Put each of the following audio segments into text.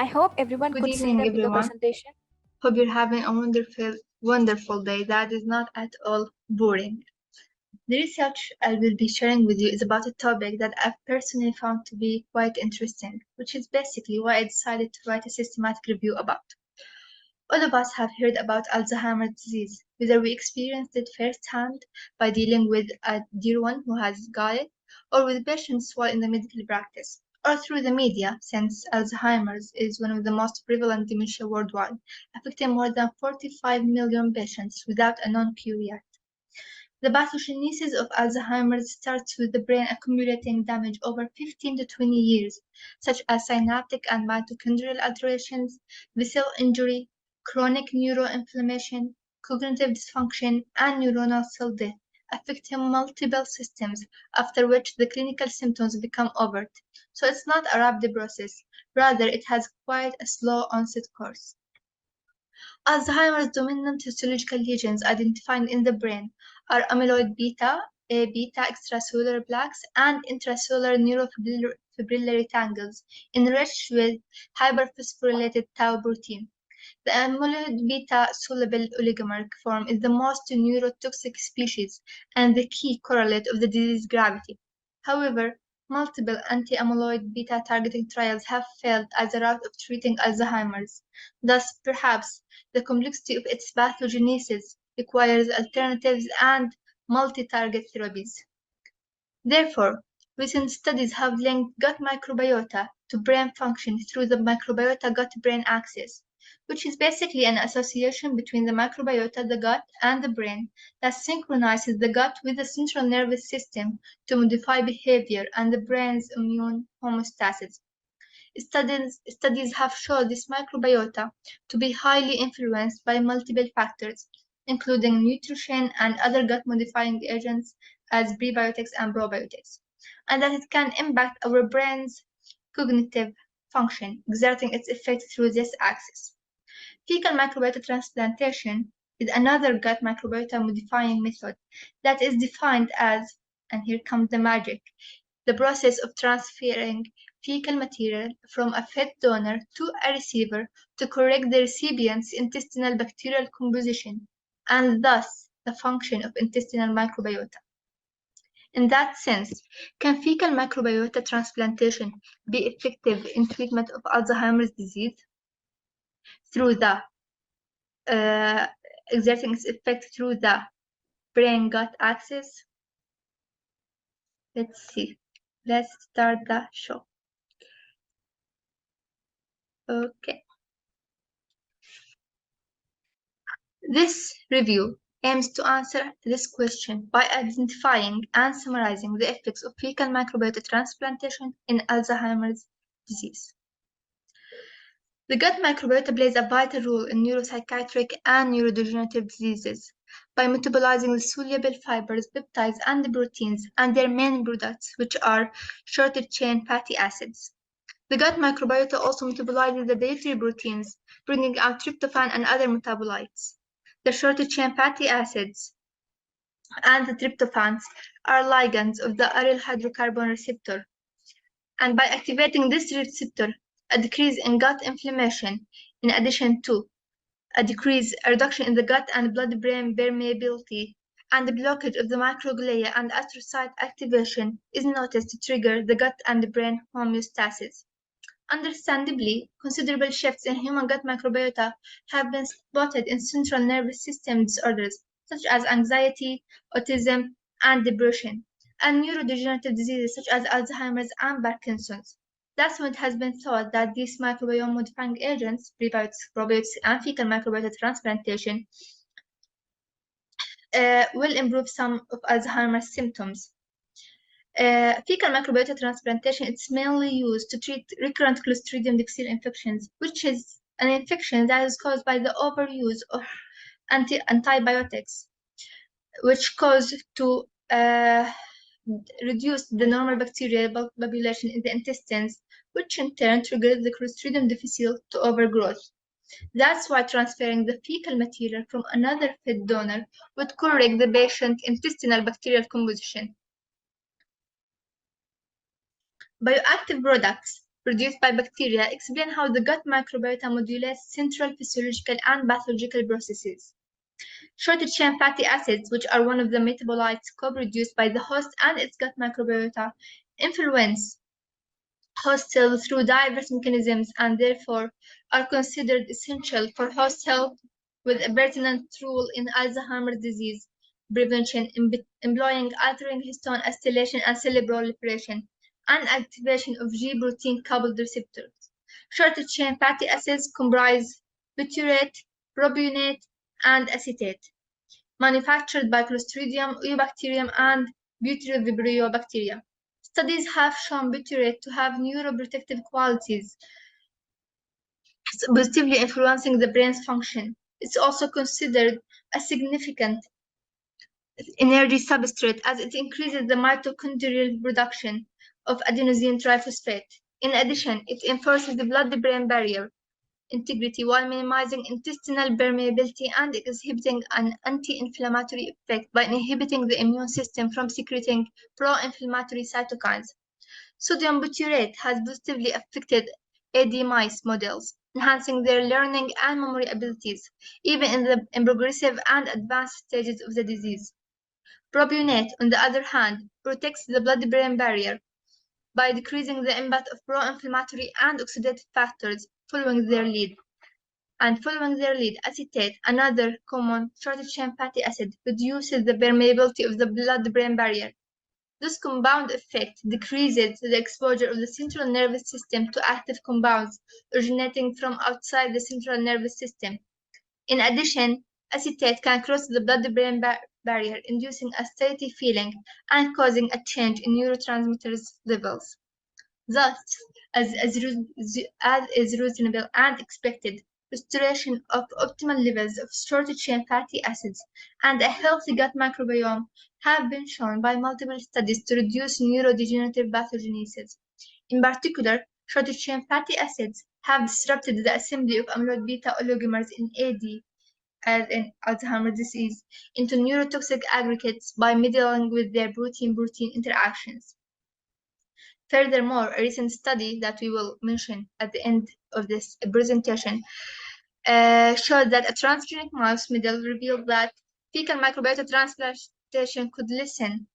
hope everyone Good could see evening, the video everyone. presentation. Hope you're having a wonderful day that is not at all boring. The research I will be sharing with you is about a topic that I've personally found to be quite interesting, which is basically why I decided to write a systematic review about. All of us have heard about Alzheimer's disease, whether we experienced it firsthand by dealing with a dear one who has got it, or with patients while in the medical practice, or through the media, since Alzheimer's is one of the most prevalent dementia worldwide, affecting more than 45 million patients without a known cure yet. The pathogenesis of Alzheimer's starts with the brain accumulating damage over 15 to 20 years, such as synaptic and mitochondrial alterations, vessel injury, chronic neuroinflammation, cognitive dysfunction, and neuronal cell death, affecting multiple systems, after which the clinical symptoms become overt. So it's not a rapid process, rather it has quite a slow onset course. Alzheimer's dominant histological lesions identified in the brain are amyloid beta, A beta extracellular plaques, and intracellular neurofibrillary tangles enriched with hyperphosphorylated tau protein. The amyloid beta soluble oligomer form is the most neurotoxic species and the key correlate of the disease gravity. However, multiple anti-amyloid beta targeting trials have failed as a route of treating Alzheimer's. Thus, perhaps, the complexity of its pathogenesis requires alternatives and multi-target therapies. Therefore, recent studies have linked gut microbiota to brain function through the microbiota gut-brain axis, which is basically an association between the microbiota, the gut, and the brain that synchronizes the gut with the central nervous system to modify behavior and the brain's immune homeostasis. Studies have shown this microbiota to be highly influenced by multiple factors, including nutrition and other gut-modifying agents as prebiotics and probiotics, and that it can impact our brain's cognitive function, exerting its effect through this axis. Fecal microbiota transplantation is another gut microbiota modifying method that is defined as, and here comes the magic, the process of transferring fecal material from a fed donor to a receiver to correct the recipient's intestinal bacterial composition, and thus the function of intestinal microbiota. In that sense, can fecal microbiota transplantation be effective in treatment of Alzheimer's disease? Through the exerting its effect through the brain-gut axis? Let's see. Let's start the show. Okay. This review aims to answer this question by identifying and summarizing the effects of fecal microbiota transplantation in Alzheimer's disease. The gut microbiota plays a vital role in neuropsychiatric and neurodegenerative diseases by metabolizing the soluble fibers, peptides, and the proteins and their main products, which are shorter-chain fatty acids. The gut microbiota also metabolizes the dietary proteins, bringing out tryptophan and other metabolites. The shorter-chain fatty acids and the tryptophans are ligands of the aryl hydrocarbon receptor, and by activating this receptor, a decrease in gut inflammation, in addition to a reduction in the gut and blood-brain permeability, and the blockage of the microglia and astrocyte activation is noticed to trigger the gut and brain homeostasis. Understandably, considerable shifts in human gut microbiota have been spotted in central nervous system disorders such as anxiety, autism, and depression, and neurodegenerative diseases such as Alzheimer's and Parkinson's. That's when it has been thought that these microbiome modifying agents, prebiotics, probiotics, and fecal microbiota transplantation, will improve some of Alzheimer's symptoms. Fecal microbiota transplantation is mainly used to treat recurrent Clostridium difficile infections, which is an infection that is caused by the overuse of antibiotics, which cause to reduce the normal bacterial population in the intestines, which in turn triggers the Clostridium difficile to overgrowth. That's why transferring the fecal material from another fed donor would correct the patient's intestinal bacterial composition. Bioactive products produced by bacteria explain how the gut microbiota modulates central physiological and pathological processes. Shorter-chain fatty acids, which are one of the metabolites co-produced by the host and its gut microbiota, influence host cells through diverse mechanisms and therefore are considered essential for host health, with a pertinent role in Alzheimer's disease prevention, employing altering histone acetylation and cell proliferation, and activation of G protein-coupled receptors. Shorter-chain fatty acids comprise butyrate, propionate, and acetate, manufactured by Clostridium, Eubacterium, and Butyrivibrio bacteria. Studies have shown butyrate to have neuroprotective qualities, positively influencing the brain's function. It's also considered a significant energy substrate as it increases the mitochondrial production of adenosine triphosphate. In addition, it enforces the blood-brain barrier integrity while minimizing intestinal permeability and exhibiting an anti-inflammatory effect by inhibiting the immune system from secreting pro-inflammatory cytokines. Sodium butyrate has positively affected AD mice models, enhancing their learning and memory abilities, even in progressive and advanced stages of the disease. Propionate, on the other hand, protects the blood-brain barrier by decreasing the impact of pro-inflammatory and oxidative factors following their lead. Acetate, another common short-chain fatty acid, reduces the permeability of the blood-brain barrier. This compound effect decreases the exposure of the central nervous system to active compounds originating from outside the central nervous system. In addition, acetate can cross the blood-brain barrier, inducing a satiety feeling and causing a change in neurotransmitters levels. Thus, as is reasonable and expected, restoration of optimal levels of short-chain fatty acids and a healthy gut microbiome have been shown by multiple studies to reduce neurodegenerative pathogenesis. In particular, short-chain fatty acids have disrupted the assembly of amyloid beta oligomers in AD, as in Alzheimer's disease, into neurotoxic aggregates by meddling with their protein-protein interactions. Furthermore, a recent study that we will mention at the end of this presentation showed that a transgenic mouse model revealed that fecal microbiota transplantation could lessen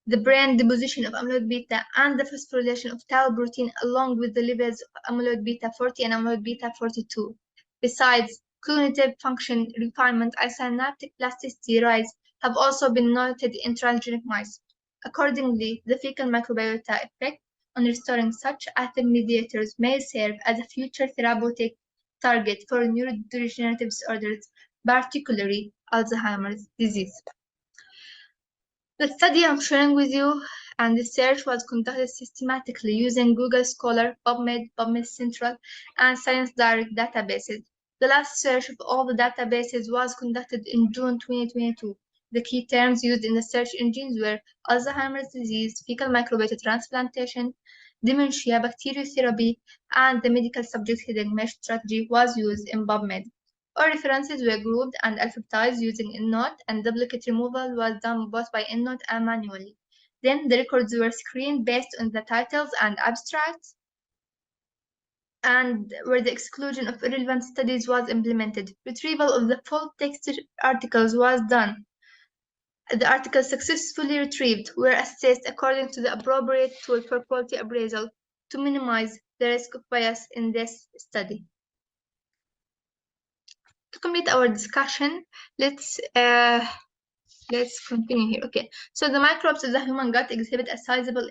the brain deposition of amyloid beta and the phosphorylation of tau protein along with the levels of amyloid beta 40 and amyloid beta 42. Besides, cognitive function refinement and synaptic plasticity rise have also been noted in transgenic mice. Accordingly, the fecal microbiota effect on restoring such active mediators may serve as a future therapeutic target for neurodegenerative disorders, particularly Alzheimer's disease. The study I'm sharing with you and the search was conducted systematically using Google Scholar, PubMed, PubMed Central, and ScienceDirect databases. The last search of all the databases was conducted in June 2022. The key terms used in the search engines were Alzheimer's disease, fecal microbiota transplantation, dementia, bacteriotherapy, and the medical subject hidden mesh strategy was used in PubMed. All references were grouped and alphabetized using EndNote, and duplicate removal was done both by EndNote and manually. Then the records were screened based on the titles and abstracts, and where the exclusion of irrelevant studies was implemented. Retrieval of the full text articles was done. The articles successfully retrieved were assessed according to the appropriate tool for quality appraisal to minimize the risk of bias in this study. To complete our discussion, let's continue here. Okay, so the microbes of the human gut exhibit a sizable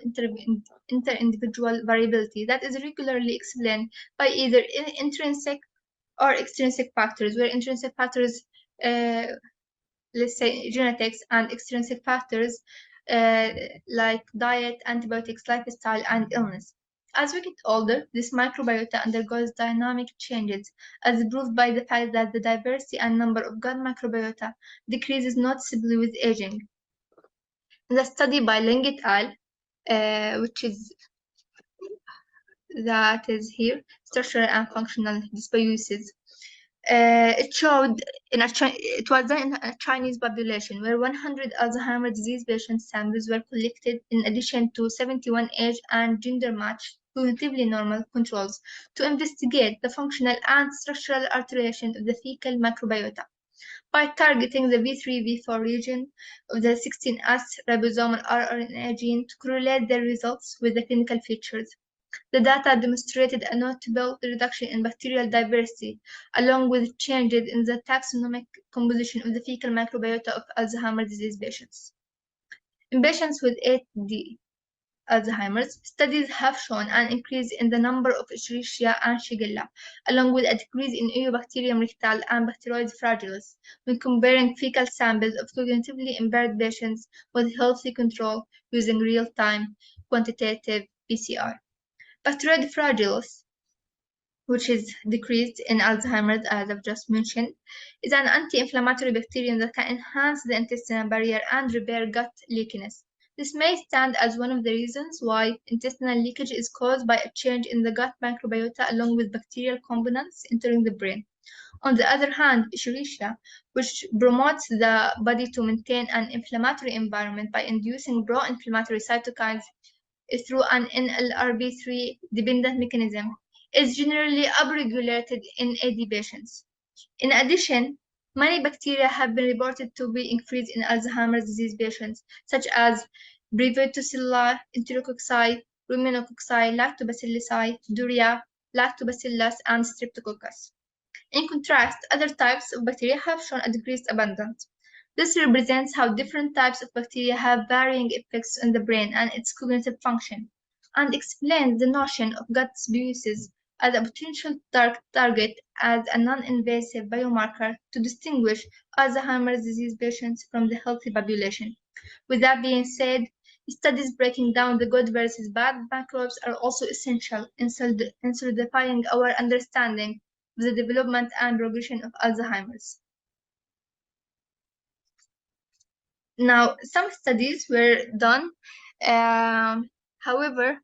inter-individual variability that is regularly explained by either intrinsic or extrinsic factors, where intrinsic factors, let's say genetics, and extrinsic factors like diet, antibiotics, lifestyle, and illness. As we get older, this microbiota undergoes dynamic changes, as proved by the fact that the diversity and number of gut microbiota decreases noticeably with aging. In the study by Ling et al., which is here, structural and functional dysbiosis, it showed it was done in a Chinese population where 100 Alzheimer's disease patient samples were collected in addition to 71 age and gender matched cognitively normal controls to investigate the functional and structural alteration of the fecal microbiota by targeting the V3-V4 region of the 16S ribosomal rRNA gene to correlate their results with the clinical features. The data demonstrated a notable reduction in bacterial diversity, along with changes in the taxonomic composition of the fecal microbiota of Alzheimer's disease patients. In patients with AD Alzheimer's, studies have shown an increase in the number of Escherichia and Shigella, along with a decrease in Eubacterium rectal and Bacteroides fragilis when comparing fecal samples of cognitively impaired patients with healthy control using real-time quantitative PCR. Bacteroides fragilis, which is decreased in Alzheimer's, as I've just mentioned, is an anti-inflammatory bacterium that can enhance the intestinal barrier and repair gut leakiness. This may stand as one of the reasons why intestinal leakage is caused by a change in the gut microbiota along with bacterial components entering the brain. On the other hand, Escherichia, which promotes the body to maintain an inflammatory environment by inducing pro-inflammatory cytokines through an NLRP3 dependent mechanism, is generally upregulated in AD patients. In addition, many bacteria have been reported to be increased in Alzheimer's disease patients, such as Brevibacilli, Enterococci, Ruminococci, Lactobacilli, Duria, Lactobacillus, and Streptococcus. In contrast, other types of bacteria have shown a decreased abundance. This represents how different types of bacteria have varying effects on the brain and its cognitive function, and explains the notion of gut dysbiosis as a potential target as a non-invasive biomarker to distinguish Alzheimer's disease patients from the healthy population. With that being said, studies breaking down the good versus bad microbes are also essential in solidifying our understanding of the development and progression of Alzheimer's. Now, some studies were done, however,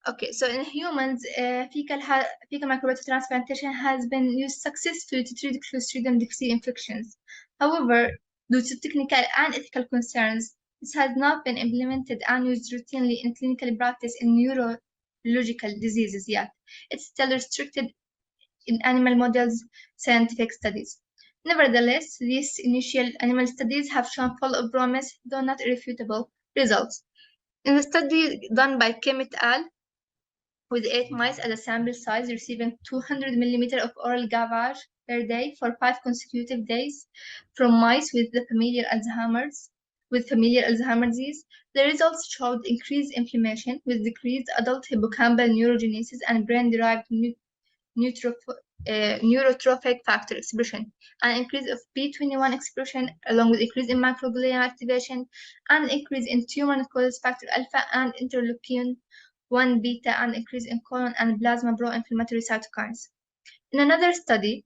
okay, so in humans, fecal microbiota transplantation has been used successfully to treat Clostridium difficile infections. However, due to technical and ethical concerns, this has not been implemented and used routinely in clinical practice in neurological diseases yet. It's still restricted in animal models scientific studies. Nevertheless, these initial animal studies have shown full of promise, though not irrefutable, results. In the study done by Kim et al., with 8 mice at a sample size receiving 200 millimeters of oral gavage per day for 5 consecutive days from mice with familial Alzheimer's disease, the results showed increased inflammation with decreased adult hippocampal neurogenesis and brain-derived neurotrophic factor expression, an increase of P21 expression, along with increase in microglia activation, and increase in tumor necrosis factor alpha and interleukin-1 beta, and increase in colon and plasma pro-inflammatory cytokines. In another study,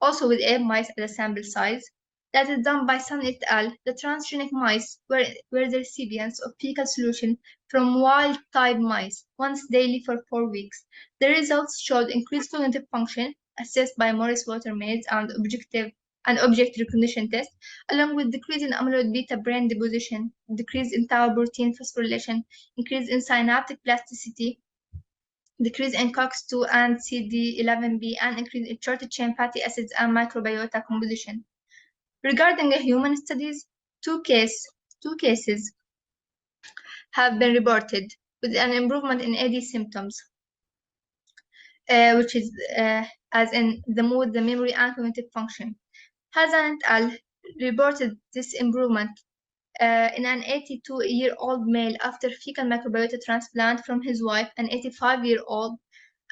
also with 8 mice at a sample size, that is done by Sun et al., the transgenic mice were the recipients of fecal solution from wild-type mice once daily for 4 weeks. The results showed increased cognitive function, assessed by Morris Watermaid and object recognition test, along with decrease in amyloid beta brain deposition, decrease in tau protein phosphorylation, increase in synaptic plasticity, decrease in COX-2 and CD11B, and increase in short-chain fatty acids and microbiota composition. Regarding the human studies, two cases have been reported with an improvement in AD symptoms, which is as in the mood, the memory, and cognitive function. Hazan et al. Reported this improvement in an 82-year-old male after fecal microbiota transplant from his wife, an 85-year-old,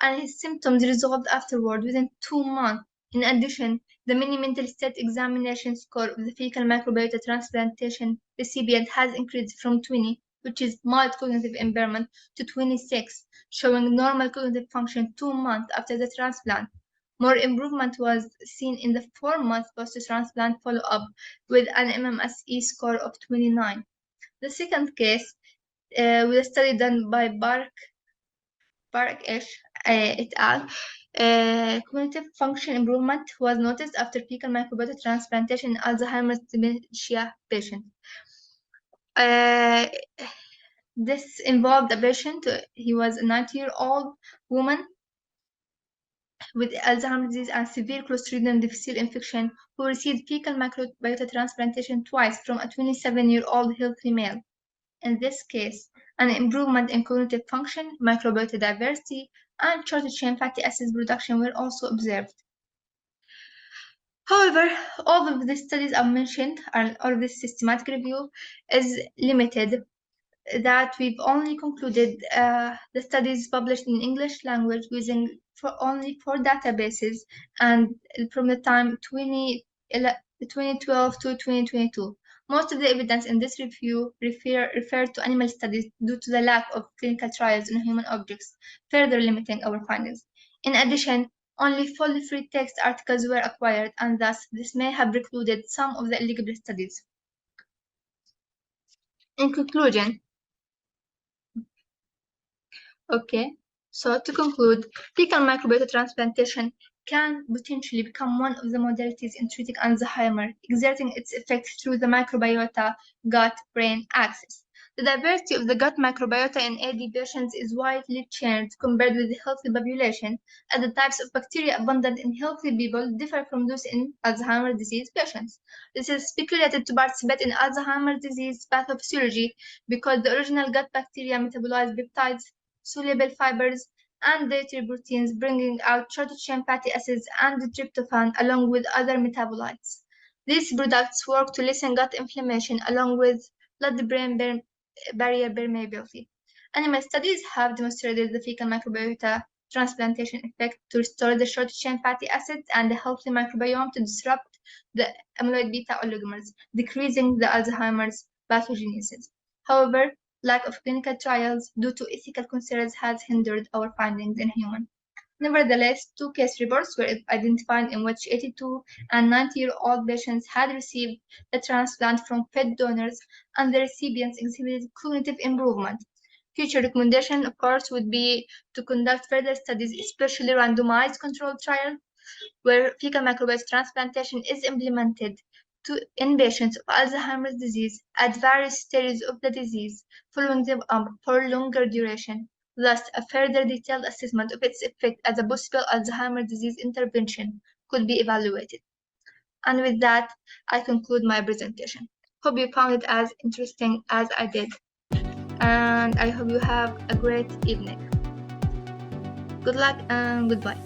and his symptoms resolved afterward within 2 months. In addition, the mini mental state examination score of the fecal microbiota transplantation recipient has increased from 20, which is mild cognitive impairment, to 26, showing normal cognitive function 2 months after the transplant. More improvement was seen in the 4-month post-transplant follow-up with an MMSE score of 29. The second case, with a study done by Barak et al., cognitive function improvement was noticed after fecal microbiota transplantation in Alzheimer's dementia patients. This involved a patient. He was a 90-year-old woman with Alzheimer's disease and severe Clostridium difficile infection who received fecal microbiota transplantation twice from a 27-year-old healthy male. In this case, an improvement in cognitive function, microbiota diversity, and short-chain fatty acids production were also observed. However, all of the studies I've mentioned, and all of this systematic review, is limited. That we've only concluded the studies published in English language using only 4 databases and from the time 2012 to 2022. Most of the evidence in this review refer to animal studies due to the lack of clinical trials in human objects, further limiting our findings. In addition, only fully free text articles were acquired, and thus this may have precluded some of the eligible studies. In conclusion, okay, so to conclude, fecal microbiota transplantation can potentially become one of the modalities in treating Alzheimer, exerting its effect through the microbiota gut-brain axis. The diversity of the gut microbiota in AD patients is widely changed compared with the healthy population, as the types of bacteria abundant in healthy people differ from those in Alzheimer's disease patients. This is speculated to participate in Alzheimer's disease pathophysiology because the original gut bacteria metabolize peptides, soluble fibers, and dietary proteins, bringing out short-chain fatty acids and tryptophan along with other metabolites. These products work to lessen gut inflammation along with blood-brain barrier permeability. Animal studies have demonstrated the fecal microbiota transplantation effect to restore the short-chain fatty acids and the healthy microbiome to disrupt the amyloid beta oligomers, decreasing the Alzheimer's pathogenesis. However, lack of clinical trials due to ethical concerns has hindered our findings in humans. Nevertheless, 2 case reports were identified in which 82 and 90-year-old patients had received the transplant from fed donors, and the recipients exhibited cognitive improvement. Future recommendation, of course, would be to conduct further studies, especially randomized controlled trials, where fecal microbiota transplantation is implemented in patients of Alzheimer's disease at various stages of the disease, following them up for longer duration. Thus, a further detailed assessment of its effect as a possible Alzheimer's disease intervention could be evaluated. And with that, I conclude my presentation. Hope you found it as interesting as I did. And I hope you have a great evening. Good luck and goodbye.